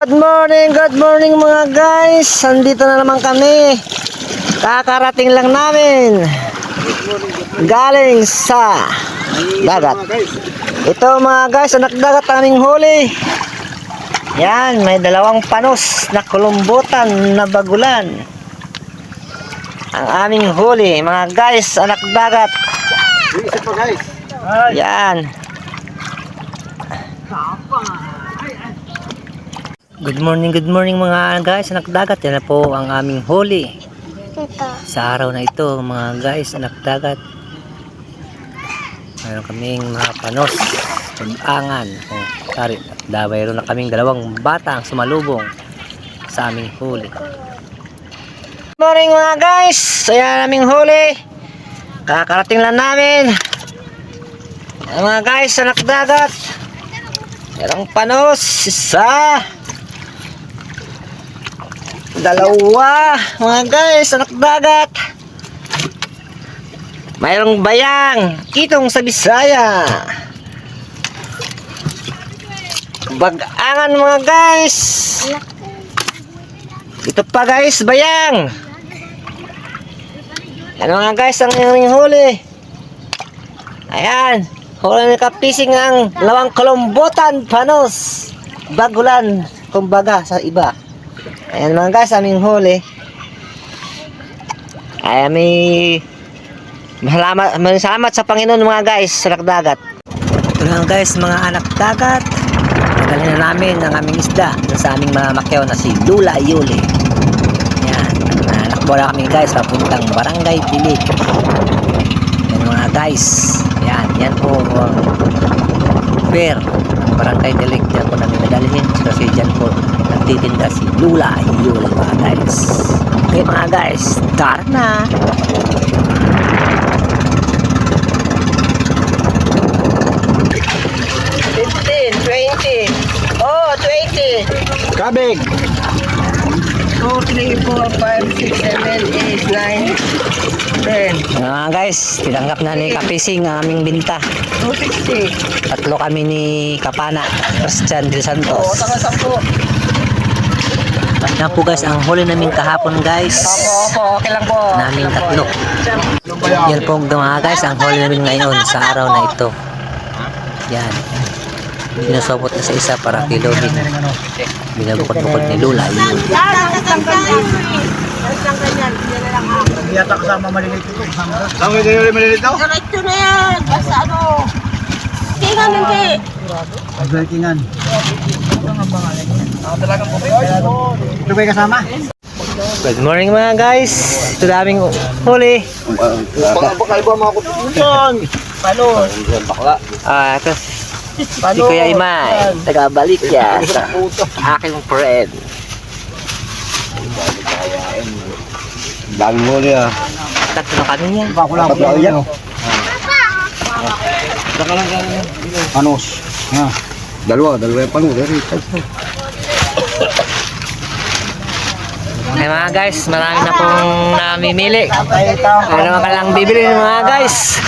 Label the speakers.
Speaker 1: Good morning mga guys. Andito na naman kami. Kakarating lang namin. Galing sa dagat. Ito mga guys, anak dagat aming huli. Yan, may dalawang panos na kulumbutan na bagulan. Ang aming huli, mga guys, anak dagat. Yan. Good morning mga guys, anak dagat. Yan na po ang aming huli sa araw na ito mga guys, anak dagat. Mayroon kaming mga panos, pag-angan. Sorry, mayroon na kaming dalawang batang sumalubong sa aming huli. Good morning mga guys, so yan aming huli. Kakarating lang namin. Yan, mga guys, anak dagat. Mayroong panos, isa, dalawa, mga guys, anak dagat. Mayroong bayang, kitong sa Bisaya. Bag-angan mga guys. Ito pa guys, bayang. Yan mga guys, ang aming huli. Ayan, huli ni kapising ang lawang kulumbutan, panos, bagulan, kumbaga sa iba. Ayan mga guys, aming huli. Ay, salamat sa Panginoon mga guys, sa anak dagat. Ito lang guys, mga anak dagat. Nagaling na namin ang aming isda sa aming mga makyaw na si Lula Yuli. Yan, nakbola kami guys, papuntang Barangay Pilit. Yan mga guys. Yan po ang fair ng Barangay Pilit. Yan po namin nadalhin kasi dyan po nagtitinda si Lula Yuli mga guys. Okay mga guys, tara na. 20. Oh, 20.
Speaker 2: Kabig.
Speaker 1: 2, 3, 4, 5, 6, 7, 8, 9, 10. Mga guys, tinanggap na ni Kapising ang aming binta. 260. Tatlo kami ni Kapana, Christian de Santos. Oo, taga 10. Yan po guys, ang huli namin kahapon guys. Opo, okay lang po. Namin tatlo. Yan po mga guys, ang huli namin ngayon sa araw na ito. Yan. Sinusubot na sa isa para kilohin. Binabukod-bukod ni Lula.
Speaker 2: Yata kasama maliliit ito. Kasama ito maliliit ito?
Speaker 3: Ito na yan. Basta ano. Kingan hindi.
Speaker 2: Paglalkingan. Ito ba kasama?
Speaker 1: Good morning mga guys. Ito daming huli.
Speaker 2: Bakal ba mga kutusan?
Speaker 3: Palos.
Speaker 1: Ito si Kuya Imay, taga-balik yan sa aking friend.
Speaker 2: Daming huli ah.
Speaker 1: Tatlo kami niya.
Speaker 2: Tatlo yan. Panos. Dalawa yung panos.
Speaker 1: Okay mga guys, marami na pong namimili. Ano ka lang bibili mga guys.